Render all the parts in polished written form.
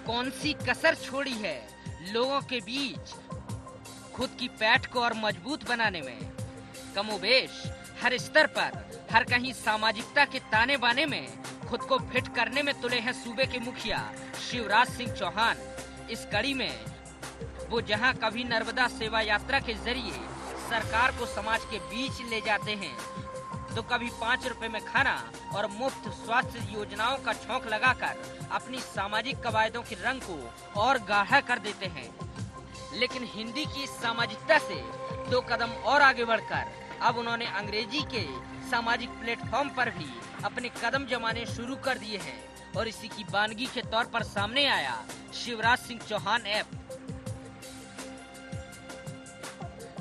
कौन सी कसर छोड़ी है लोगों के बीच खुद की पैठ को और मजबूत बनाने में। कमोबेश हर स्तर पर, हर कहीं सामाजिकता के ताने बाने में खुद को फिट करने में तुले हैं सूबे के मुखिया शिवराज सिंह चौहान। इस कड़ी में वो जहां कभी नर्मदा सेवा यात्रा के जरिए सरकार को समाज के बीच ले जाते हैं, तो कभी 5 रुपए में खाना और मुफ्त स्वास्थ्य योजनाओं का छौंक लगाकर अपनी सामाजिक कवायदों के रंग को और गाढ़ा कर देते हैं। लेकिन हिंदी की सामाजिकता से 2 कदम और आगे बढ़कर अब उन्होंने अंग्रेजी के सामाजिक प्लेटफॉर्म पर भी अपने कदम जमाने शुरू कर दिए हैं और इसी की बानगी के तौर पर सामने आया शिवराज सिंह चौहान ऐप।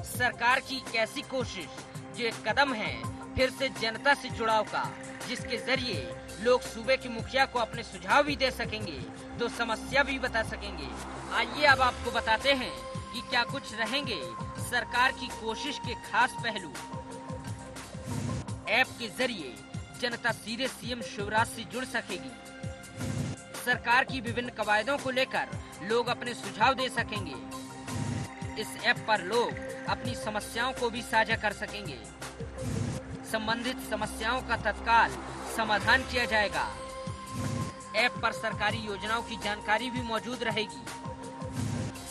सरकार की एक ऐसी कोशिश जो एक कदम है फिर से जनता से जुड़ाव का, जिसके जरिए लोग सूबे के मुखिया को अपने सुझाव भी दे सकेंगे तो समस्या भी बता सकेंगे। आइए अब आपको बताते हैं कि क्या कुछ रहेंगे सरकार की कोशिश के खास पहलू। ऐप के जरिए जनता सीधे सीएम शिवराज से जुड़ सकेगी। सरकार की विभिन्न कवायदों को लेकर लोग अपने सुझाव दे सकेंगे। इस ऐप पर लोग अपनी समस्याओं को भी साझा कर सकेंगे। संबंधित समस्याओं का तत्काल समाधान किया जाएगा। ऐप पर सरकारी योजनाओं की जानकारी भी मौजूद रहेगी।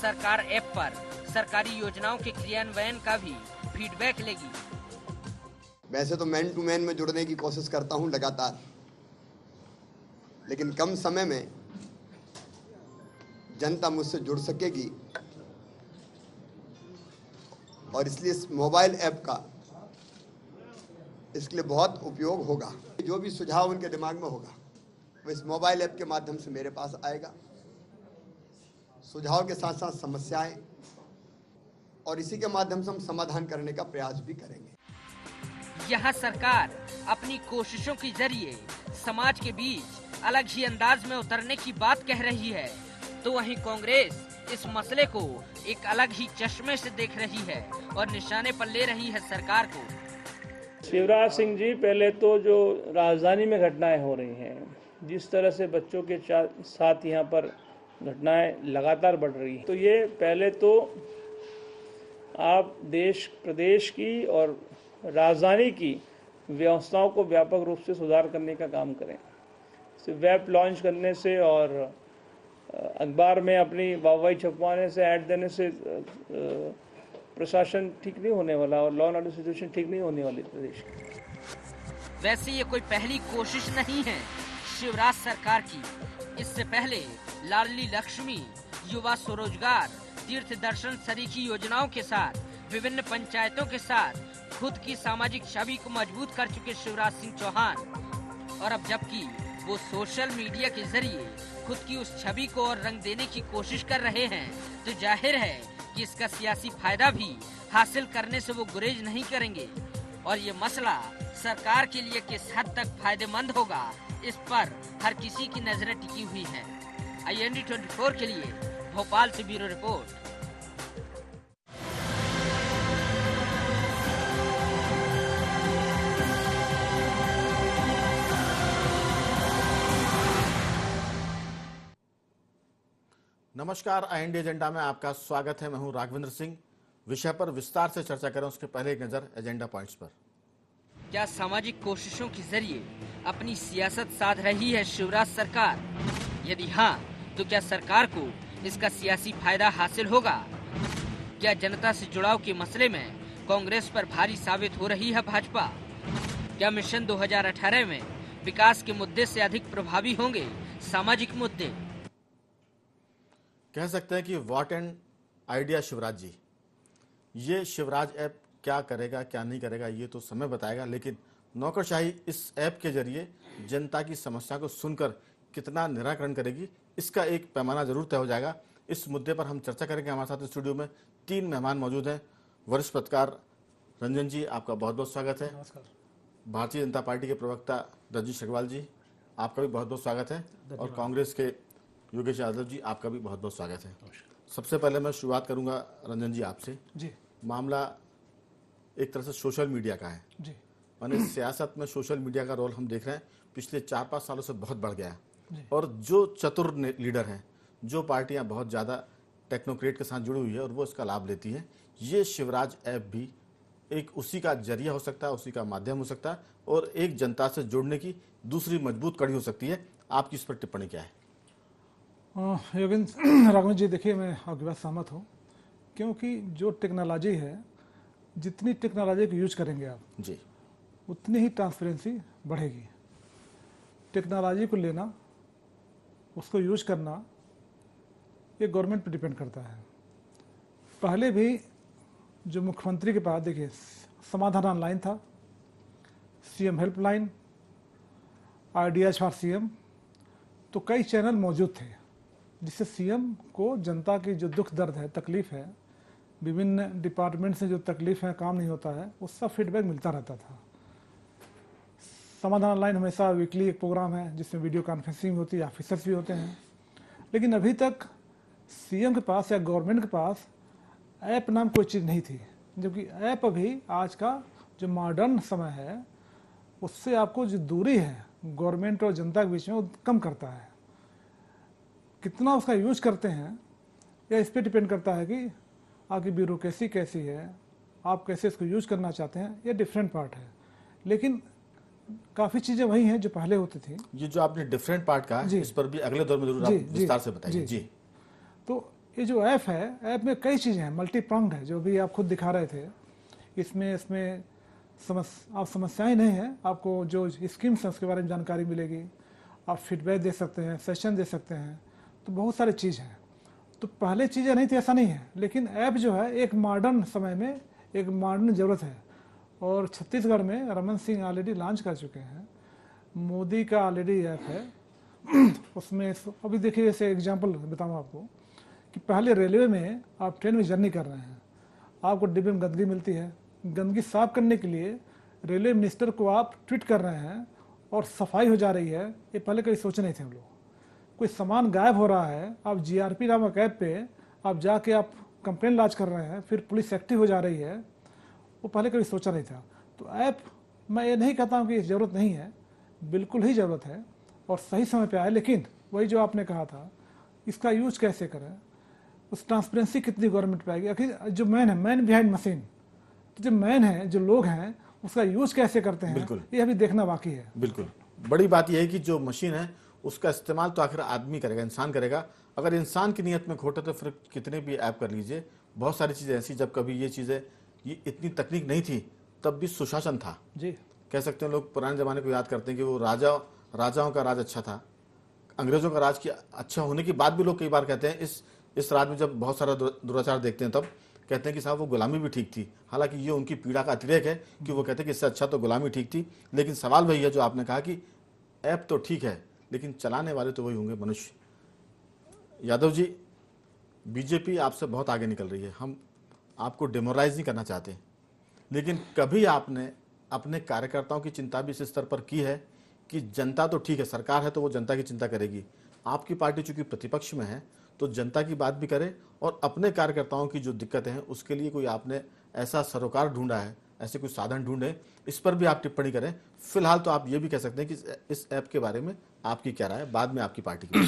सरकार ऐप पर सरकारी योजनाओं के क्रियान्वयन का भी फीडबैक लेगी। वैसे तो मैन टू मैन में जुड़ने की कोशिश करता हूं लगातार, लेकिन कम समय में जनता मुझसे जुड़ सकेगी और इसलिए इस मोबाइल ऐप का इसके लिए बहुत उपयोग होगा। जो भी सुझाव उनके दिमाग में होगा वो इस मोबाइल ऐप के माध्यम से मेरे पास आएगा। सुझाव के साथ साथ समस्याएं, और इसी के माध्यम से हम समाधान करने का प्रयास भी करेंगे। यहाँ सरकार अपनी कोशिशों के जरिए समाज के बीच अलग ही अंदाज में उतरने की बात कह रही है, तो वहीं कांग्रेस इस मसले को एक अलग ही चश्मे से देख रही है और निशाने पर ले रही है सरकार को। शिवराज सिंह जी, पहले तो जो राजधानी में घटनाएं हो रही हैं, जिस तरह से बच्चों के साथ यहाँ पर घटनाएं लगातार बढ़ रही हैं, तो ये पहले तो आप देश प्रदेश की और राजधानी की व्यवस्थाओं को व्यापक रूप से सुधार करने का काम करें। वेब लॉन्च करने से और अखबार में अपनी वाहवाही छपवाने से, ऐड देने से प्रशासन ठीक नहीं होने वाला और लॉ एंड ऑर्डर सिचुएशन ठीक नहीं होने वाली प्रदेश की। वैसे ये कोई पहली कोशिश नहीं है शिवराज सरकार की। इससे पहले लाडली लक्ष्मी, युवा स्वरोजगार, तीर्थ दर्शन सरीखी योजनाओं के साथ विभिन्न पंचायतों के साथ खुद की सामाजिक छवि को मजबूत कर चुके शिवराज सिंह चौहान, और अब जबकि वो सोशल मीडिया के जरिए खुद की उस छवि को और रंग देने की कोशिश कर रहे हैं, तो जाहिर है कि इसका सियासी फायदा भी हासिल करने से वो गुरेज नहीं करेंगे। और ये मसला सरकार के लिए किस हद तक फायदेमंद होगा, इस पर हर किसी की नजरें टिकी हुई हैं। IND 24 के लिए भोपाल से ब्यूरो रिपोर्ट। नमस्कार, IND एजेंडा में आपका स्वागत है। मैं हूं राघवेंद्र सिंह। विषय पर विस्तार से चर्चा करें उसके पहले एक नजर एजेंडा पॉइंट्स पर। क्या सामाजिक कोशिशों के जरिए अपनी सियासत साध रही है शिवराज सरकार? यदि हाँ, तो क्या सरकार को इसका सियासी फायदा हासिल होगा? क्या जनता से जुड़ाव के मसले में कांग्रेस पर भारी साबित हो रही है भाजपा? क्या मिशन 2018 में विकास के मुद्दे से अधिक प्रभावी होंगे सामाजिक मुद्दे? कह सकते हैं कि what and idea Shivraj ji. ये शिवराज ऐप क्या करेगा क्या नहीं करेगा ये तो समय बताएगा, लेकिन नौकरशाही इस ऐप के जरिए जनता की समस्या को सुनकर कितना निराकरण करेगी, इसका एक पैमाना जरूर तय हो जाएगा। इस मुद्दे पर हम चर्चा करेंगे। हमारे साथ स्टूडियो में 3 मेहमान मौजूद हैं। वरिष्ठ पत्रकार रंजन जी, आपका बहुत बहुत स्वागत है। नमस्कार। भारतीय जनता पार्टी के प्रवक्ता रजनीश अग्रवाल जी, आपका भी बहुत बहुत स्वागत है। और कांग्रेस के योगेश यादव जी, आपका भी बहुत बहुत स्वागत है। सबसे पहले मैं शुरुआत करूंगा रंजन जी आपसे। जी। मामला एक तरह से सोशल मीडिया का है जी। माने सियासत में सोशल मीडिया का रोल हम देख रहे हैं पिछले 4-5 सालों से बहुत बढ़ गया है। और जो चतुर लीडर हैं, जो पार्टियां बहुत ज़्यादा टेक्नोक्रेट के साथ जुड़ी हुई है और वो इसका लाभ लेती हैं। ये शिवराज ऐप भी एक उसी का जरिया हो सकता है, उसी का माध्यम हो सकता है और एक जनता से जुड़ने की दूसरी मजबूत कड़ी हो सकती है। आपकी इस पर टिप्पणी क्या है? योगेंद्र राघवन जी, देखिए मैं आपकी बात सहमत हूँ, क्योंकि जो टेक्नोलॉजी है, जितनी टेक्नोलॉजी को यूज करेंगे आप जी, उतनी ही ट्रांसपेरेंसी बढ़ेगी। टेक्नोलॉजी को लेना, उसको यूज करना, ये गवर्नमेंट पर डिपेंड करता है। पहले भी जो मुख्यमंत्री के पास देखिए समाधान ऑनलाइन था, CM helpline, ideas for CM, तो कई चैनल मौजूद थे जिससे सीएम को जनता की जो दुख दर्द है, तकलीफ है, विभिन्न डिपार्टमेंट से जो तकलीफ है, काम नहीं होता है, उसका फीडबैक मिलता रहता था। समाधान ऑनलाइन हमेशा वीकली एक प्रोग्राम है जिसमें वीडियो कॉन्फ्रेंसिंग होती है, ऑफिसर्स भी होते हैं। लेकिन अभी तक सीएम के पास या गवर्नमेंट के पास ऐप नाम कोई चीज़ नहीं थी, जबकि ऐप अभी आज का जो मॉडर्न समय है उससे आपको जो दूरी है गवर्नमेंट और जनता के बीच में वो कम करता है। कितना उसका यूज करते हैं या इस पर डिपेंड करता है कि आपकी ब्यूरोक्रेसी कैसी है, आप कैसे इसको यूज करना चाहते हैं, ये डिफरेंट पार्ट है। लेकिन काफ़ी चीज़ें वही हैं जो पहले होती थी। ये जो आपने डिफरेंट पार्ट कहा, इस पर भी अगले दौर में जरूर आप विस्तार से बताइए। जी, तो ये जो ऐप है, ऐप में कई चीज़ें हैं, मल्टी प्रॉन्ग्ड है, जो भी आप खुद दिखा रहे थे। इसमें आप समस्याएं नहीं हैं, आपको जो स्कीम्स हैं उसके बारे में जानकारी मिलेगी, आप फीडबैक दे सकते हैं, सेशन दे सकते हैं, तो बहुत सारी चीज़ हैं। तो पहले चीज़ें नहीं थी ऐसा नहीं है, लेकिन ऐप जो है एक मॉडर्न समय में एक मॉडर्न ज़रूरत है। और छत्तीसगढ़ में रमन सिंह ऑलरेडी लॉन्च कर चुके हैं, मोदी का ऑलरेडी ऐप है उसमें। अभी देखिए, जैसे एग्जांपल बताऊँ आपको कि पहले रेलवे में आप ट्रेन में जर्नी कर रहे हैं, आपको डिब्बे में गंदगी मिलती है, गंदगी साफ करने के लिए रेलवे मिनिस्टर को आप ट्वीट कर रहे हैं और सफाई हो जा रही है। ये पहले कभी सोचे नहीं थे हम लोग। कोई सामान गायब हो रहा है, आप जीआरपी नामक ऐप पे आप जाके आप कंप्लेन लॉन्च कर रहे हैं, फिर पुलिस एक्टिव हो जा रही है, वो पहले कभी सोचा नहीं था। तो ऐप, मैं ये नहीं कहता हूँ कि ज़रूरत नहीं है, बिल्कुल ही ज़रूरत है और सही समय पे आए। लेकिन वही जो आपने कहा था, इसका यूज कैसे करें, उस ट्रांसपेरेंसी कितनी गवर्नमेंट पे आएगी। आखिर जो मैन है, मैन बिहाइंड मशीन, तो जो मैन है, जो लोग हैं, उसका यूज कैसे करते हैं, ये अभी देखना बाकी है। बिल्कुल, बड़ी बात यह है कि जो मशीन है उसका इस्तेमाल तो आखिर आदमी करेगा, इंसान करेगा। अगर इंसान की नीयत में खोट है तो फिर कितने भी ऐप कर लीजिए। बहुत सारी चीज़ें ऐसी, जब कभी ये चीज़ें, ये इतनी तकनीक नहीं थी तब भी सुशासन था जी। कह सकते हैं। लोग पुराने ज़माने को याद करते हैं कि वो राजाओं का राज अच्छा था, अंग्रेज़ों का राज की अच्छा होने के बाद भी लोग कई बार कहते हैं इस राज में जब बहुत सारा दुराचार देखते हैं तब कहते हैं कि साहब वो गुलामी भी ठीक थी। हालांकि ये उनकी पीड़ा का अतिरेक है कि वो कहते हैं कि इससे अच्छा तो गुलामी ठीक थी। लेकिन सवाल वही है जो आपने कहा कि ऐप तो ठीक है लेकिन चलाने वाले तो वही होंगे मनुष्य। यादव जी, बीजेपी आपसे बहुत आगे निकल रही है, हम आपको डिमोरलाइज नहीं करना चाहते, लेकिन कभी आपने अपने कार्यकर्ताओं की चिंता भी इस स्तर पर की है कि जनता तो ठीक है, सरकार है तो वो जनता की चिंता करेगी, आपकी पार्टी चूंकि प्रतिपक्ष में है तो जनता की बात भी करे और अपने कार्यकर्ताओं की जो दिक्कतें हैं उसके लिए कोई आपने ऐसा सरोकार ढूंढा है, ऐसे कोई साधन ढूंढे, इस पर भी आप टिप्पणी करें। फिलहाल तो आप ये भी कह सकते हैं कि इस ऐप के बारे में आपकी क्या राय है, बाद में आपकी पार्टी की।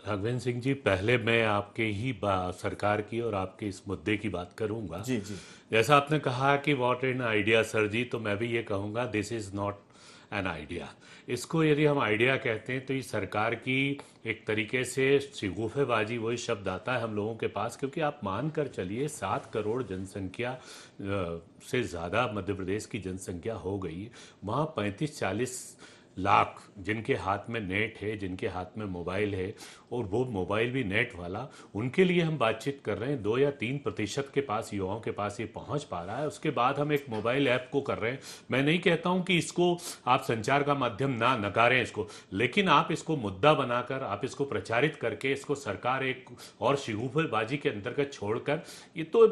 राघवेंद्र सिंह जी, पहले मैं आपके ही सरकार की और आपके इस मुद्दे की बात करूंगा। जी जी। जैसा आपने कहा कि व्हाट एन आइडिया सर जी, तो मैं भी ये कहूंगा this is not an idea. इसको यदि हम आइडिया कहते हैं तो ये सरकार की एक तरीके से शिगुफेबाजी, वही शब्द आता है हम लोगों के पास, क्योंकि आप मान कर चलिए 7 करोड़ जनसंख्या से ज़्यादा मध्य प्रदेश की जनसंख्या हो गई। वहाँ 35-40 लाख जिनके हाथ में नेट है, जिनके हाथ में मोबाइल है, और वो मोबाइल भी नेट वाला, उनके लिए हम बातचीत कर रहे हैं। 2 या 3% के पास, युवाओं के पास ये पहुंच पा रहा है। उसके बाद हम एक मोबाइल ऐप को कर रहे हैं। मैं नहीं कहता हूं कि इसको आप संचार का माध्यम ना नकारें इसको, लेकिन आप इसको मुद्दा बनाकर, आप इसको प्रचारित करके, इसको सरकार एक और शिगुफेबाजी के अंतर्गत छोड़कर, ये तो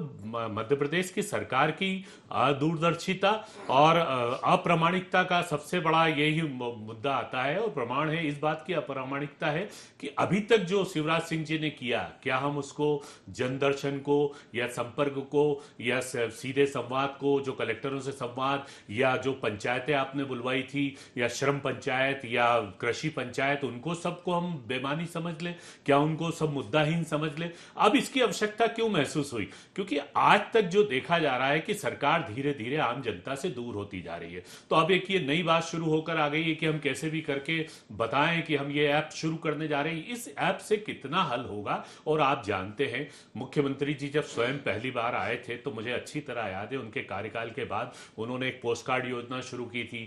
मध्य प्रदेश की सरकार की दूरदर्शिता और अप्रामाणिकता का सबसे बड़ा यही मुद्दा आता है और प्रमाण है इस बात की अप्रामाणिकता है कि अभी तक जो शिवराज सिंह जी ने किया, क्या हम उसको जनदर्शन को या संपर्क को या सीधे संवाद को, जो कलेक्टरों से संवाद या जो पंचायतें आपने बुलवाई थी या श्रम पंचायत या कृषि पंचायत, उनको सबको हम बेमानी समझ ले? क्या उनको सब मुद्दाहीन समझ ले? अब इसकी आवश्यकता क्यों महसूस हुई? क्योंकि आज तक जो देखा जा रहा है कि सरकार धीरे धीरे आम जनता से दूर होती जा रही है। तो अब एक ये नई बात शुरू होकर आ गई है कि हम कैसे भी करके बताएं कि हम ये ऐप शुरू करने जा रहे हैं। इस ऐप से कितना हल होगा? और आप जानते हैं मुख्यमंत्री जी जब स्वयं पहली बार आए थे तो मुझे अच्छी तरह याद है उनके कार्यकाल के बाद उन्होंने एक पोस्ट कार्ड योजना शुरू की थी।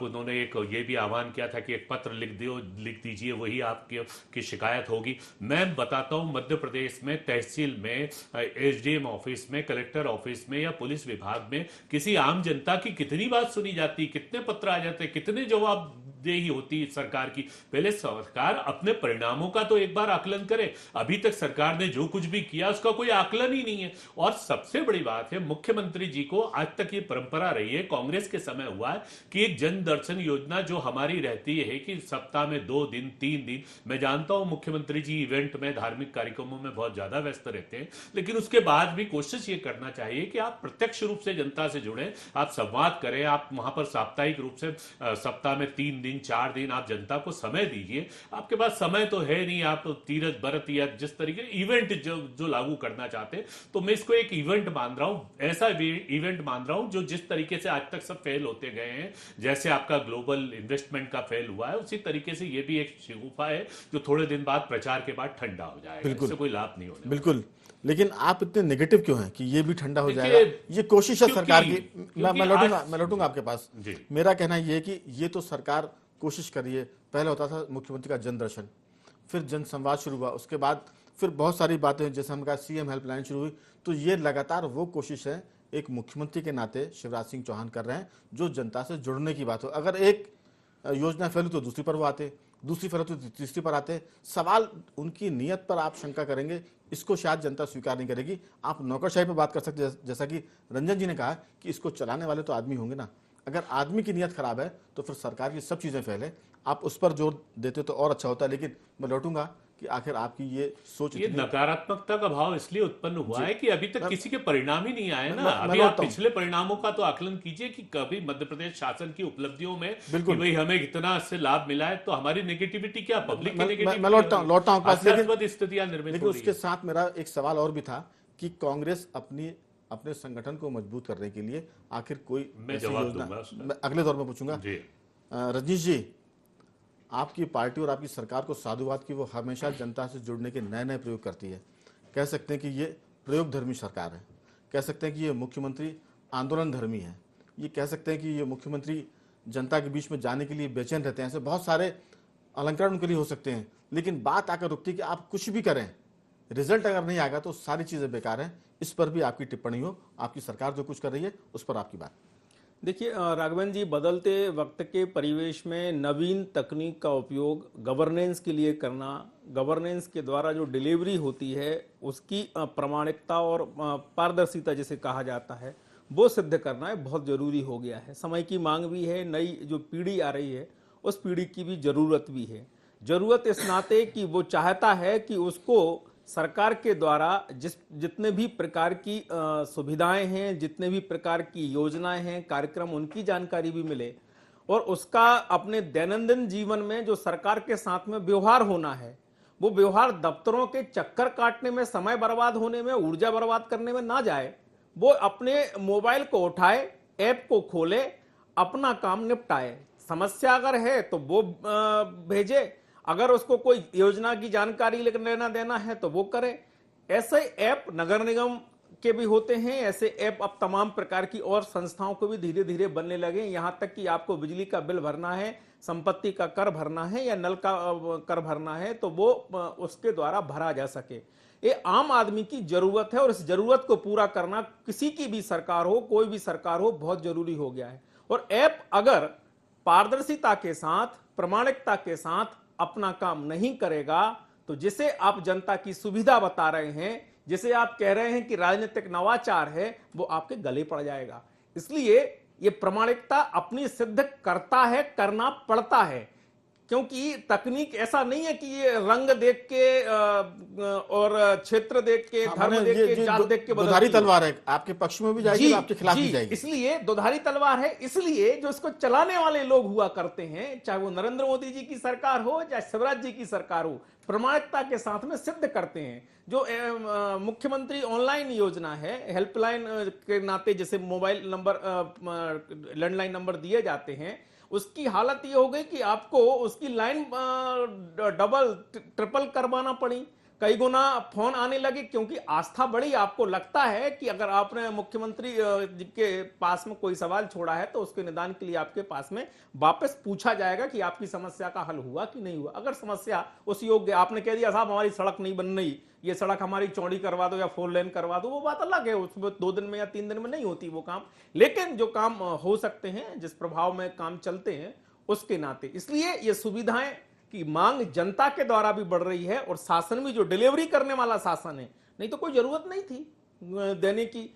उन्होंने एक ये भी आह्वान किया था कि एक पत्र लिख दीजिए, वही आपकी शिकायत होगी। मैं बताता हूं मध्य प्रदेश में तहसील में, एसडीएम ऑफिस में, कलेक्टर ऑफिस में या पुलिस विभाग में किसी आम जनता की कितनी बात सुनी जाती, कितने पत्र आ जाते, कितने जवाबदेही होती सरकार की। पहले सरकार अपने परिणामों का तो एक बार आकलन करे। अभी तक सरकार ने जो कुछ भी किया उसका कोई आकलन ही नहीं है। और सबसे बड़ी बात है, मुख्यमंत्री जी को आज तक ये परंपरा रही है, कांग्रेस के समय हुआ है कि एक जन दर्शन योजना जो हमारी रहती है कि सप्ताह में 2 दिन 3 दिन, मैं जानता हूं मुख्यमंत्री जी इवेंट में, धार्मिक कार्यक्रमों में बहुत ज्यादा व्यस्त रहते हैं, लेकिन उसके बाद भी कोशिश ये करना चाहिए कि आप प्रत्यक्ष रूप से जनता से जुड़े, आप संवाद करें, आप वहां पर साप्ताहिक रूप से सप्ताह में 3 दिन 4 दिन आप जनता को समय दीजिए। आपके पास समय तो है नहीं, आप तो तीरथ व्रत या जिस तरीके इवेंट जो लागू करना चाहते हैं, तो मैं इसको एक इवेंट मान रहा हूं, ऐसा इवेंट मान रहा हूं जो जिस तरीके से आज तक सब फेल होते गए हैं, जैसे आपका ग्लोबल इन्वेस्टमेंट का फेल हुआ है, उसी तरीके से ये भी एक शिगुफा है जो थोड़े दिन बाद प्रचार के बाद ठंडा हो जाएगा। इससे कोई लाभ नहीं होने। बिल्कुल, लेकिन आप इतने नेगेटिव क्यों हैं कि ये भी ठंडा हो जाएगा? ये कोशिश है सरकार की। मैं लौटूंगा आपके पास। मेरा कहना ये है कि ये तो सरकार कोशिश कर रही है। पहले होता था मुख्यमंत्री का जन दर्शन, फिर जन संवाद शुरू हुआ, उसके बाद फिर बहुत सारी बातें जैसे हमने कहा सीएम हेल्पलाइन शुरू हुई। तो ये लगातार वो कोशिश है एक मुख्यमंत्री के नाते शिवराज सिंह चौहान कर रहे हैं जो जनता से जुड़ने की बात हो। अगर एक योजना फैली तो दूसरी पर वो आते, दूसरी फैली तो तीसरी पर आते। सवाल उनकी नीयत पर आप शंका करेंगे, इसको शायद जनता स्वीकार नहीं करेगी। आप नौकरशाही पर बात कर सकते हैं, जैसा कि रंजन जी ने कहा कि इसको चलाने वाले तो आदमी होंगे ना। अगर आदमी की नीयत खराब है तो फिर सरकार की सब चीजें फैले। आप उस पर जोर देते तो और अच्छा होता। लेकिन मैं लौटूंगा कि आखिर आपकी ये सोच, ये नकारात्मकता का भाव इसलिए उत्पन्न हुआ है कि अभी तक किसी के परिणाम ही नहीं आए ना। अभी आप पिछले परिणामों का तो आकलन कीजिए कि कभी मध्य प्रदेश शासन की उपलब्धियों में कि भाई हमें इतना इससे लाभ मिला है, तो हमारी नेगेटिविटी क्या, पब्लिक की नेगेटिविटी? मैं लौटता हूं, स्थितियां निर्मित, लेकिन उसके साथ मेरा एक सवाल और भी था कि कांग्रेस अपने संगठन को मजबूत करने के लिए आखिर कोई योजना, अगले दौर में पूछूंगा। रजनीश जी, आपकी पार्टी और आपकी सरकार को साधुवाद की वो हमेशा जनता से जुड़ने के नए नए प्रयोग करती है। कह सकते हैं कि ये प्रयोग धर्मी सरकार है, कह सकते हैं कि ये मुख्यमंत्री आंदोलन धर्मी है, ये कह सकते हैं कि ये मुख्यमंत्री जनता के बीच में जाने के लिए बेचैन रहते हैं। ऐसे बहुत सारे अलंकरण उनके लिए हो सकते हैं, लेकिन बात आकर रुकती है कि आप कुछ भी करें, रिजल्ट अगर नहीं आएगा तो सारी चीज़ें बेकार हैं। इस पर भी आपकी टिप्पणी हो, आपकी सरकार जो कुछ कर रही है उस पर आपकी बात। देखिए राघवन जी, बदलते वक्त के परिवेश में नवीन तकनीक का उपयोग गवर्नेंस के लिए करना, गवर्नेंस के द्वारा जो डिलीवरी होती है उसकी प्रामाणिकता और पारदर्शिता जिसे कहा जाता है, वो सिद्ध करना है बहुत ज़रूरी हो गया है। समय की मांग भी है, नई जो पीढ़ी आ रही है उस पीढ़ी की भी ज़रूरत भी है। ज़रूरत इस नाते कि वो चाहता है कि उसको सरकार के द्वारा जितने भी प्रकार की सुविधाएं हैं, जितने भी प्रकार की योजनाएं हैं, कार्यक्रम, उनकी जानकारी भी मिले और उसका अपने दैनंदिन जीवन में जो सरकार के साथ में व्यवहार होना है, वो व्यवहार दफ्तरों के चक्कर काटने में, समय बर्बाद होने में, ऊर्जा बर्बाद करने में ना जाए। वो अपने मोबाइल को उठाए, ऐप को खोले, अपना काम निपटाए। समस्या अगर है तो वो भेजे, अगर उसको कोई योजना की जानकारी लेना देना है तो वो करे। ऐसे ऐप नगर निगम के भी होते हैं, ऐसे ऐप अब तमाम प्रकार की और संस्थाओं को भी धीरे धीरे बनने लगे। यहां तक कि आपको बिजली का बिल भरना है, संपत्ति का कर भरना है या नल का कर भरना है तो वो उसके द्वारा भरा जा सके। ये आम आदमी की जरूरत है और इस जरूरत को पूरा करना किसी की भी सरकार हो, कोई भी सरकार हो, बहुत जरूरी हो गया है। और ऐप अगर पारदर्शिता के साथ, प्रामाणिकता के साथ अपना काम नहीं करेगा तो जिसे आप जनता की सुविधा बता रहे हैं, जिसे आप कह रहे हैं कि राजनीतिक नवाचार है, वो आपके गले पड़ जाएगा। इसलिए ये प्रामाणिकता अपनी सिद्ध करता है, करना पड़ता है, क्योंकि तकनीक ऐसा नहीं है कि ये रंग देख के और क्षेत्र देख के, धर्म देख के, जात देख के दुधारी बदलती है। तलवार है, आपके पक्ष में भी जाएगी और आपके खिलाफ भी जाएगी। इसलिए दुधारी तलवार है, इसलिए जो इसको चलाने वाले लोग हुआ करते हैं, चाहे वो नरेंद्र मोदी जी की सरकार हो, चाहे शिवराज जी की सरकार हो, प्रामाणिकता के साथ में सिद्ध करते हैं। जो मुख्यमंत्री ऑनलाइन योजना है, हेल्पलाइन के नाते जैसे मोबाइल नंबर, लैंडलाइन नंबर दिए जाते हैं, उसकी हालत ये हो गई कि आपको उसकी लाइन डबल ट्रिपल करवाना पड़ी, कई गुना फोन आने लगे, क्योंकि आस्था बढ़ी। आपको लगता है कि अगर आपने मुख्यमंत्री जी के पास में कोई सवाल छोड़ा है तो उसके निदान के लिए आपके पास में वापस पूछा जाएगा कि आपकी समस्या का हल हुआ कि नहीं हुआ। अगर समस्या उस योग्य, आपने कह दिया साहब हमारी सड़क नहीं बन रही, ये सड़क हमारी चौड़ी करवा दो या 4 लेन करवा दो, वो बात अलग है, उसमें 2 दिन में या 3 दिन में नहीं होती वो काम। लेकिन जो काम हो सकते हैं, जिस प्रभाव में काम चलते हैं, उसके नाते इसलिए ये सुविधाएं की मांग जनता के द्वारा भी बढ़ रही है, और शासन भी जो डिलीवरी करने वाला शासन है, नहीं तो कोई जरूरत नहीं थी देने की।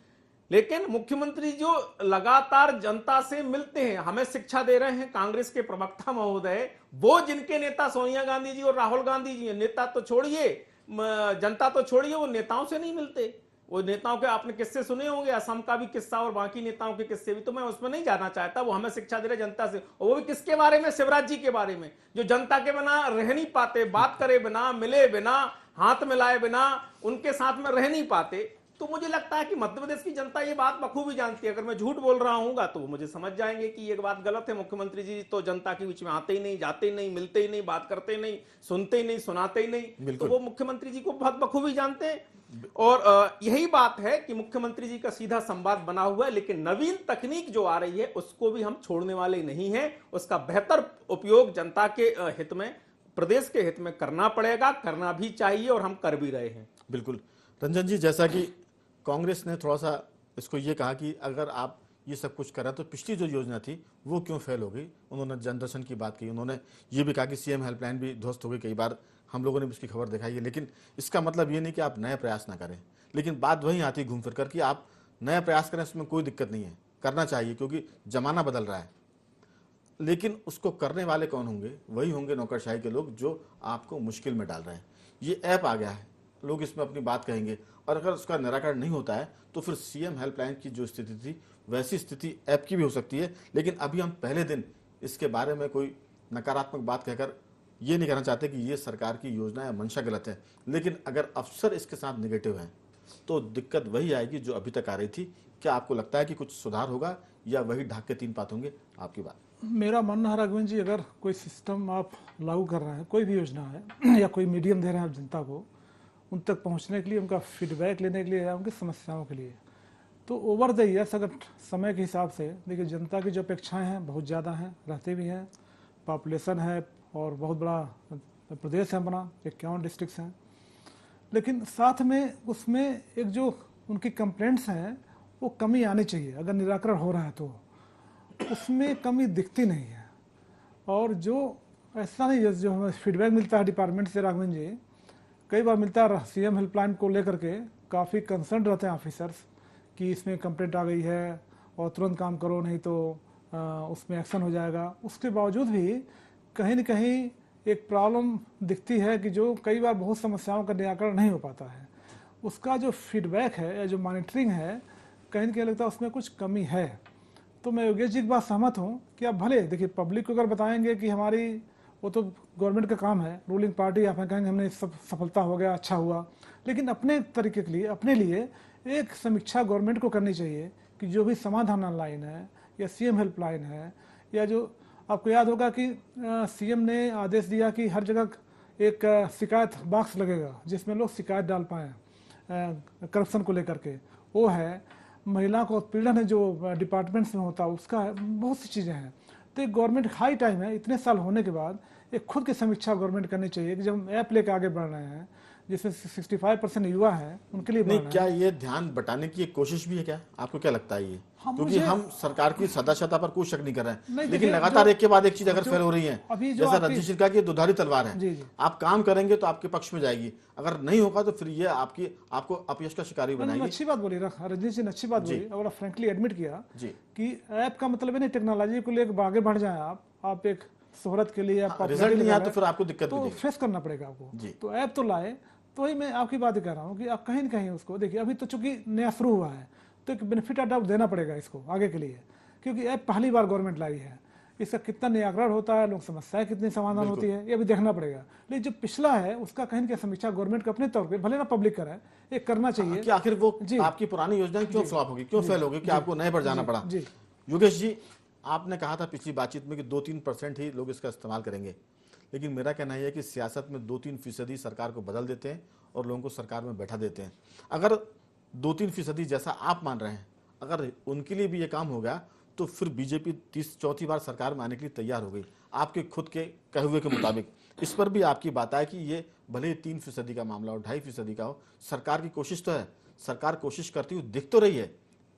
लेकिन मुख्यमंत्री जो लगातार जनता से मिलते हैं, हमें शिक्षा दे रहे हैं, कांग्रेस के प्रवक्ता महोदय, वो जिनके नेता सोनिया गांधी जी और राहुल गांधी जी हैं, नेता तो छोड़िए, जनता तो छोड़िए, वो नेताओं से नहीं मिलते। वो नेताओं के आपने किस्से सुने होंगे, असम का भी किस्सा और बाकी नेताओं के किस्से भी, तो मैं उसमें नहीं जाना चाहता। वो हमें शिक्षा दे रहे जनता से, और वो भी किसके बारे में? शिवराज जी के बारे में, जो जनता के बिना रह नहीं पाते, बात करे बिना, मिले बिना, हाथ मिलाए बिना, उनके साथ में रह नहीं पाते। तो मुझे लगता है कि मध्य प्रदेश की जनता ये बात बखूबी जानती है। अगर मैं झूठ बोल रहा हूँ तो वो मुझे समझ जाएंगे कि ये बात गलत है। मुख्यमंत्री जी तो जनता के बीच में आते ही नहीं, जाते ही नहीं, मिलते ही नहीं, बात करते ही नहीं, सुनते ही नहीं, सुनाते ही नहीं, तो वो मुख्यमंत्री जी को बहुत बखूबी जानते हैं। और यही बात है कि मुख्यमंत्री जी का सीधा संवाद बना हुआ है, लेकिन नवीन तकनीक जो आ रही है उसको भी हम छोड़ने वाले नहीं है। उसका बेहतर उपयोग जनता के हित में, प्रदेश के हित में करना पड़ेगा, करना भी चाहिए, और हम कर भी रहे हैं। बिल्कुल रंजन जी, जैसा कि कांग्रेस ने थोड़ा सा इसको ये कहा कि अगर आप ये सब कुछ करें तो पिछली जो योजना थी वो क्यों फेल हो गई। उन्होंने जनदर्शन की बात की, उन्होंने ये भी कहा कि सीएम हेल्पलाइन भी ध्वस्त हो गई, कई बार हम लोगों ने भी उसकी खबर दिखाई है। लेकिन इसका मतलब ये नहीं कि आप नए प्रयास ना करें, लेकिन बात वहीं आती घूम फिर कर कि आप नया प्रयास करें, उसमें कोई दिक्कत नहीं है, करना चाहिए क्योंकि जमाना बदल रहा है। लेकिन उसको करने वाले कौन होंगे? वही होंगे नौकरशाही के लोग जो आपको मुश्किल में डाल रहे हैं। ये ऐप आ गया है, लोग इसमें अपनी बात कहेंगे, और अगर उसका निराकरण नहीं होता है तो फिर सीएम हेल्पलाइन की जो स्थिति थी वैसी स्थिति ऐप की भी हो सकती है। लेकिन अभी हम पहले दिन इसके बारे में कोई नकारात्मक बात कहकर ये नहीं कहना चाहते कि ये सरकार की योजना या मंशा गलत है, लेकिन अगर अफसर इसके साथ निगेटिव हैं तो दिक्कत वही आएगी जो अभी तक आ रही थी। क्या आपको लगता है कि कुछ सुधार होगा या वही ढाक के 3 पात होंगे? आपकी बात। मेरा मानना है राघवन जी, अगर कोई सिस्टम आप लागू कर रहे हैं, कोई भी योजना है या कोई मीडियम दे रहे हैं आप जनता को, उन तक पहुंचने के लिए, उनका फीडबैक लेने के लिए या उनकी समस्याओं के लिए, तो ओवर द ईयर्स अगर समय के हिसाब से देखिए, जनता की जो अपेक्षाएं हैं बहुत ज़्यादा हैं, रहते भी हैं, पॉपुलेशन है और बहुत बड़ा प्रदेश है अपना, 51 डिस्ट्रिक्ट्स हैं, लेकिन साथ में उसमें एक जो उनकी कंप्लेंट्स हैं वो कमी आनी चाहिए। अगर निराकरण हो रहा है तो उसमें कमी दिखती नहीं है। और जो ऐसा नहीं, जो हमें फीडबैक मिलता है डिपार्टमेंट से राघवन जी, कई बार मिलता है सीएम हेल्पलाइन को लेकर के काफ़ी कंसर्न रहते हैं ऑफिसर्स कि इसमें कंप्लेंट आ गई है और तुरंत काम करो, नहीं तो उसमें एक्शन हो जाएगा। उसके बावजूद भी कहीं न कहीं एक प्रॉब्लम दिखती है कि जो कई बार बहुत समस्याओं का निराकरण नहीं हो पाता है। उसका जो फीडबैक है या जो मॉनिटरिंग है, कहीं न कहीं लगता है उसमें कुछ कमी है। तो मैं योगेश जी की बात सहमत हूँ कि आप भले देखिए, पब्लिक को अगर बताएंगे कि हमारी, वो तो गवर्नमेंट का काम है, रूलिंग पार्टी, आप कहेंगे हमने सब सफलता हो गया, अच्छा हुआ, लेकिन अपने तरीके के लिए, अपने लिए एक समीक्षा गवर्नमेंट को करनी चाहिए कि जो भी समाधान ऑनलाइन है या सीएम हेल्पलाइन है, या जो आपको याद होगा कि सीएम ने आदेश दिया कि हर जगह एक शिकायत बॉक्स लगेगा जिसमें लोग शिकायत डाल पाएँ करप्शन को लेकर के, वो है। महिला को उत्पीड़न है जो डिपार्टमेंट्स में होता है उसका है, बहुत सी चीज़ें हैं। तो एक गवर्नमेंट हाई टाइम है, इतने साल होने के बाद एक खुद की समीक्षा गवर्नमेंट करनी चाहिए कि जब हम ऐप लेकर आगे बढ़ रहे हैं जिसमें 65% युवा है, उनके लिए नहीं, बना है। क्या ये ध्यान बटाने की एक कोशिश भी है क्या? आपको क्या लगता है ये? हाँ, क्योंकि मुझे- हम सरकार की सदाशता पर कोई शक नहीं कर रहे हैं, नहीं, लेकिन देखिए, लगातार जो- एक के बाद एक चीज अगर जो- फेल हो रही है, अभी जो जैसा आपकी- रंजीत सिंह का कि दुधारी तलवार है, जी, जी। आप काम करेंगे तो आपके पक्ष में जाएगी, अगर नहीं होगा तो फिर ये आपको अपयश का शिकार भी उन्होंने बनाएगी। अच्छी बात बोली, रंजीत जी ने अच्छी बात जी। बोली और फ्रेंकली एडमिट किया जी। कि ऐप का मतलब है नहीं टेक्नोलॉजी को लेकर आगे बढ़ जाए आप एक शोहरत के लिए रिजल्ट नहीं आया तो फिर आपको दिक्कत तो मिलेगी। फेस करना पड़ेगा आपको। जी। तो ऐप तो लाए, तो वही मैं आपकी बात कर रहा हूँ कि आप कहीं न कहीं उसको देखिए, अभी तो चूंकि नया शुरू हुआ है तो एक बेनिफिट ऑफ डाउट देना पड़ेगा इसको आगे के लिए, क्योंकि ऐप पहली बार गवर्नमेंट लाई है, इसका कितना निराकरण होता है, लोग समस्याएं कितनी समाधान होती है, ये अभी देखना पड़ेगा। लेकिन जो पिछला है उसका कहीं की समीक्षा गवर्नमेंट को अपने तौर पे भले ना पब्लिक कराए, ये करना चाहिए। कि आखिर वो जी। आपकी पुरानी योजना क्यों फ्लॉप होगी, क्यों फेल होगी, कि आपको नए पर जाना पड़ा? जी। योगेश जी, आपने कहा था पिछली बातचीत में कि 2-3% ही लोग इसका इस्तेमाल करेंगे, लेकिन मेरा कहना यह है कि सियासत में 2-3% सरकार को बदल देते हैं और लोगों को सरकार में बैठा देते हैं। अगर 2-3% जैसा आप मान रहे हैं, अगर उनके लिए भी ये काम हो गया तो फिर बीजेपी चौथी बार सरकार में आने के लिए तैयार हो गई, आपके खुद के कहे हुए के मुताबिक। इस पर भी आपकी बात है कि ये भले ही 3% का मामला हो, 2.5% का हो, सरकार की कोशिश तो है, सरकार कोशिश करती हुई दिख तो रही है।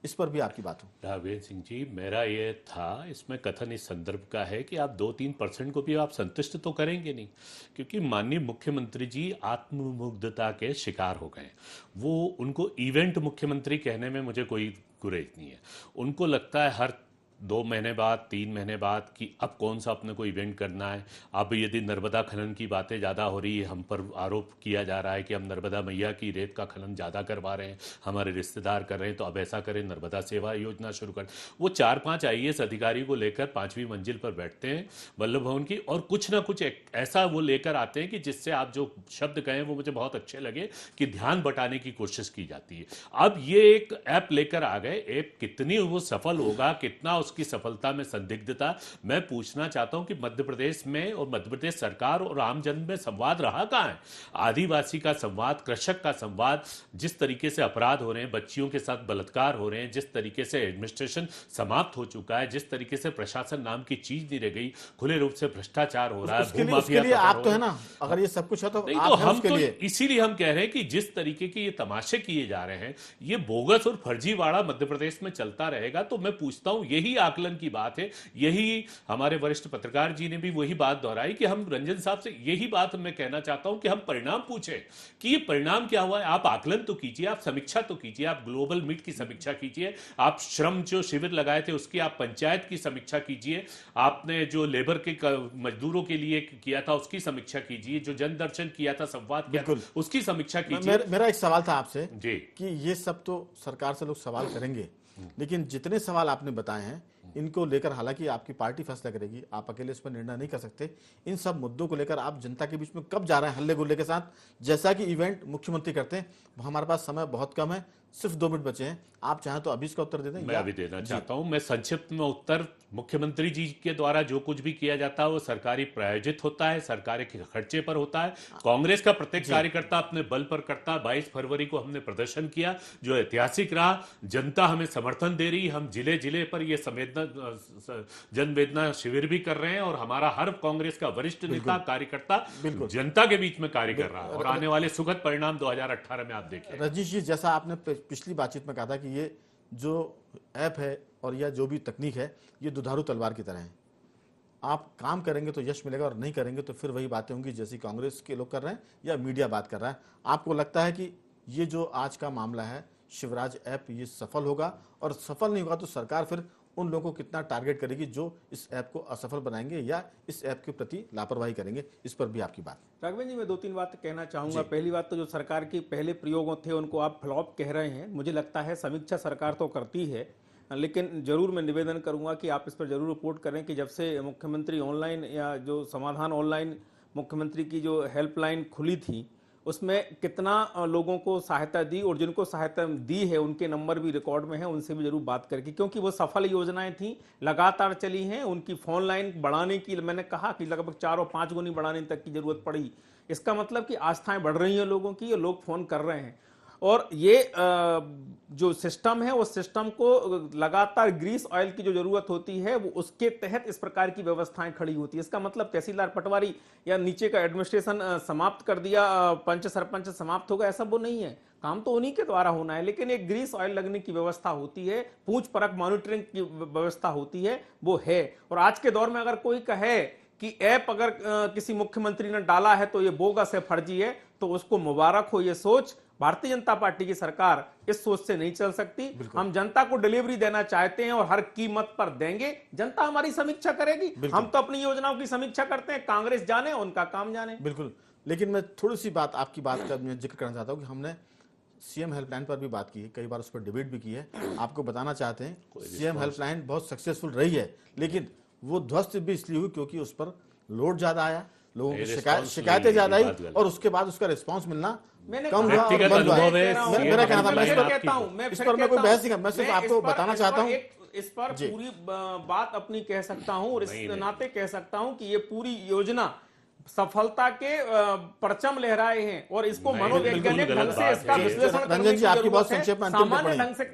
इस पर भी आपकी बात हो। राघवेंद्र सिंह जी, मेरा ये था, इसमें कथन इस संदर्भ का है कि आप 2-3% को भी आप संतुष्ट तो करेंगे नहीं, क्योंकि माननीय मुख्यमंत्री जी आत्ममुग्धता के शिकार हो गए। वो उनको इवेंट मुख्यमंत्री कहने में मुझे कोई गुरेज नहीं है। उनको लगता है हर 2 महीने बाद, 3 महीने बाद कि अब कौन सा अपने को इवेंट करना है। अब यदि नर्मदा खनन की बातें ज़्यादा हो रही है, हम पर आरोप किया जा रहा है कि हम नर्मदा मैया की रेत का खनन ज़्यादा करवा रहे हैं, हमारे रिश्तेदार कर रहे हैं, तो अब ऐसा करें, नर्मदा सेवा योजना शुरू कर। वो 4-5 IAS अधिकारी को लेकर 5वीं मंजिल पर बैठते हैं वल्लभ भवन की, और कुछ ना कुछ ऐसा वो लेकर आते हैं कि जिससे आप जो शब्द कहें वो मुझे बहुत अच्छे लगे कि ध्यान बटाने की कोशिश की जाती है। अब ये एक ऐप लेकर आ गए, ऐप कितनी वो सफल होगा, कितना की सफलता में संदिग्धता, मैं पूछना चाहता हूं कि मध्य प्रदेश में और मध्य प्रदेश सरकार और आम जन में संवाद रहा कहां है? आदिवासी का संवाद, कृषक का संवाद, जिस तरीके से अपराध हो रहे हैं, बच्चियों के साथ बलात्कार हो रहे हैं, जिस तरीके से एडमिनिस्ट्रेशन समाप्त हो चुका है, जिस तरीके से प्रशासन नाम की चीज नहीं रह गई, खुले रूप से भ्रष्टाचार हो रहा है, उसके लिए आप तो है ना, अगर ये सब कुछ है तो नहीं, आप तो हैं हम उसके तो लिए। इसीलिए हम कह रहे हैं कि जिस तरीके के ये तमाशे किए जा रहे हैं, ये बोगस और फर्जीवाड़ा मध्य प्रदेश में चलता रहेगा। तो मैं पूछता हूं, यही आकलन की बात है, यही हमारे वरिष्ठ पत्रकार जी ने भी वही बात दोहराई कि हम रंजन साहब से यही बात मैं कहना चाहता हूं कि हम परिणाम पूछें कि ये परिणाम क्या हुआ है। आप आकलन तो कीजिए, आप समीक्षा तो कीजिए, आप ग्लोबल मीट की समीक्षा कीजिए, आप श्रम जो शिविर लगाए थे उसकी आप पंचायत की समीक्षा कीजिए, आपने जो लेबर के मजदूरों के लिए किया था उसकी समीक्षा कीजिए, जो जनदर्शन किया था, संवाद किया था, उसकी समीक्षा कीजिए। मेरा एक सवाल था आपसे जी कि ये सब तो सरकार से लोग सवाल करेंगे, लेकिन जितने सवाल आपने बताए हैं इनको लेकर, हालांकि आपकी पार्टी फैसला करेगी, आप अकेले इस पर निर्णय नहीं कर सकते, इन सब मुद्दों को लेकर आप जनता के बीच में कब जा रहे हैं हल्ले गुल्ले के साथ, जैसा कि इवेंट मुख्यमंत्री करते हैं? हमारे पास समय बहुत कम है, सिर्फ 2 मिनट बचे हैं, आप चाहें तो अभी इसका उत्तर दे दें। मैं अभी देना चाहता हूं। मैं संक्षिप्त में उत्तर, मुख्यमंत्री जी के द्वारा जो कुछ भी किया जाता है वो सरकारी प्रायोजित होता है, सरकारी के खर्चे पर होता है। कांग्रेस का प्रत्येक कार्यकर्ता अपने बल पर करता। 22 फरवरी को हमने प्रदर्शन किया जो ऐतिहासिक रहा, जनता हमें समर्थन दे रही, हम जिले जिले पर ये जनवेदना शिविर भी कर रहे हैं, और हमारा हर कांग्रेस का वरिष्ठ नेता, कार्यकर्ता जनता के बीच में कार्य कर रहा है, और आने वाले सुखद परिणाम 2018 में आप देखिए। रजनीश जी, जैसा आपने पिछली बातचीत में कहा था कि ये जो ऐप है और या जो भी तकनीक है ये दुधारू तलवार की तरह है, आप काम करेंगे तो यश मिलेगा और नहीं करेंगे तो फिर वही बातें होंगी जैसी कांग्रेस के लोग कर रहे हैं या मीडिया बात कर रहा है। आपको लगता है कि ये जो आज का मामला है शिवराज ऐप, ये सफल होगा, और सफल नहीं होगा तो सरकार फिर उन लोगों को कितना टारगेट करेगी जो इस ऐप को असफल बनाएंगे या इस ऐप के प्रति लापरवाही करेंगे? इस पर भी आपकी बात। राघवेंद्र जी, मैं 2-3 बात कहना चाहूंगा। पहली बात तो जो सरकार के पहले प्रयोगों थे उनको आप फ्लॉप कह रहे हैं, मुझे लगता है समीक्षा सरकार तो करती है, लेकिन जरूर मैं निवेदन करूंगा कि आप इस पर जरूर रिपोर्ट करें कि जब से मुख्यमंत्री ऑनलाइन या जो समाधान ऑनलाइन मुख्यमंत्री की जो हेल्पलाइन खुली थी उसमें कितना लोगों को सहायता दी, और जिनको सहायता दी है उनके नंबर भी रिकॉर्ड में है, उनसे भी जरूर बात करके, क्योंकि वो सफल योजनाएं थी, लगातार चली हैं। उनकी फोन लाइन बढ़ाने की मैंने कहा कि लगभग 4 और 5 गुनी बढ़ाने तक की जरूरत पड़ी। इसका मतलब कि आस्थाएं बढ़ रही हैं लोगों की, और लोग फोन कर रहे हैं। और ये जो सिस्टम है उस सिस्टम को लगातार ग्रीस ऑयल की जो जरूरत होती है वो उसके तहत इस प्रकार की व्यवस्थाएं खड़ी होती है। इसका मतलब तहसीलदार पटवारी या नीचे का एडमिनिस्ट्रेशन समाप्त कर दिया, पंच सरपंच समाप्त होगा, ऐसा वो नहीं है। काम तो उन्हीं के द्वारा होना है, लेकिन एक ग्रीस ऑयल लगने की व्यवस्था होती है, पूछ परख मॉनिटरिंग की व्यवस्था होती है, वो है। और आज के दौर में अगर कोई कहे कि ऐप अगर किसी मुख्यमंत्री ने डाला है तो ये बोगस है, फर्जी है, तो उसको मुबारक हो। ये सोच भारतीय जनता पार्टी की सरकार इस सोच से नहीं चल सकती। हम जनता को डिलीवरी देना चाहते हैं और हर कीमत पर देंगे। जनता हमारी समीक्षा करेगी, हम तो अपनी योजनाओं की समीक्षा करते हैं, कांग्रेस जाने उनका काम जाने। बिल्कुल, लेकिन मैं थोड़ी सी बात आपकी बात का मैं जिक्र करना चाहता हूँ कि हमने सीएम हेल्पलाइन पर भी बात की है, कई बार उस पर डिबेट भी की है। आपको बताना चाहते हैं सीएम हेल्पलाइन बहुत सक्सेसफुल रही है, लेकिन वो ध्वस्त भी इसलिए हुई क्योंकि उस पर लोड ज्यादा आया, लोगों की शिकायतें ज्यादा आई और उसके बाद उसका रिस्पांस मिलना कम हुआ। मेरा कहना था, मैं इस पर मैं कोई बहस नहीं, मैं सिर्फ आपको बताना चाहता हूँ, इस पर पूरी बात अपनी कह सकता हूँ और इस नाते कह सकता हूँ कि ये पूरी योजना सफलता के परचम लहराए हैं और इसको मनोवैज्ञानिक ढंग से इसका विश्लेषण करने की आपकी बहुत संक्षेप में सामान्य ढंग से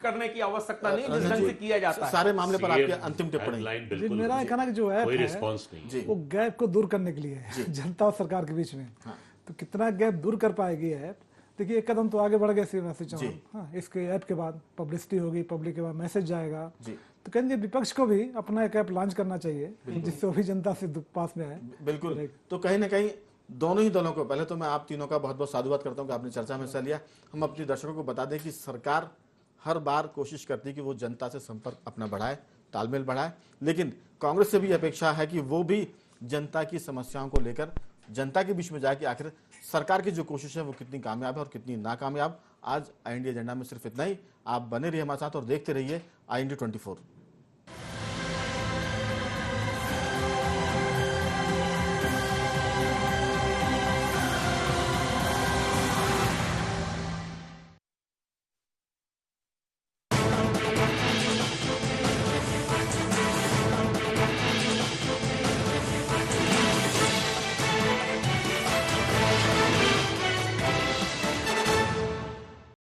करने की आवश्यकता नहीं, जिस ढंग से किया जाता है। सारे मामले पर आपकी अंतिम टिप्पणी। जी, मेरा कहना कि जो ऐप है वो गैप को दूर करने के लिए है जनता और सरकार के बीच में। तो कितना गैप दूर कर पाएगी ऐप? देखिए, एक कदम तो आगे बढ़ गया शिवराज सिंह चौहान। हाँ, इसके ऐप के बाद पब्लिसिटी होगी, पब्लिक के बाद मैसेज जाएगा, तो कहेंगे विपक्ष को भी अपना एक ऐप लॉन्च करना चाहिए जिससे वो भी जनता से पास में आए। बिल्कुल, तो कहीं ना कहीं दोनों ही दलों को, पहले तो मैं आप तीनों का बहुत बहुत साधुवाद करता हूं कि आपने चर्चा में हिस्सा लिया। हम अपने दर्शकों को बता दें कि सरकार हर बार कोशिश करती है कि वो जनता से संपर्क अपना बढ़ाए, तालमेल बढ़ाए, लेकिन कांग्रेस से भी अपेक्षा है कि वो भी जनता की समस्याओं को लेकर जनता के बीच में जाए कि आखिर सरकार की जो कोशिश है वो कितनी कामयाब है और कितनी नाकामयाब। आज आई इंडिया एजेंडा में सिर्फ इतना ही। आप बने रहिए हमारे साथ और देखते रहिए आई इंडिया 24।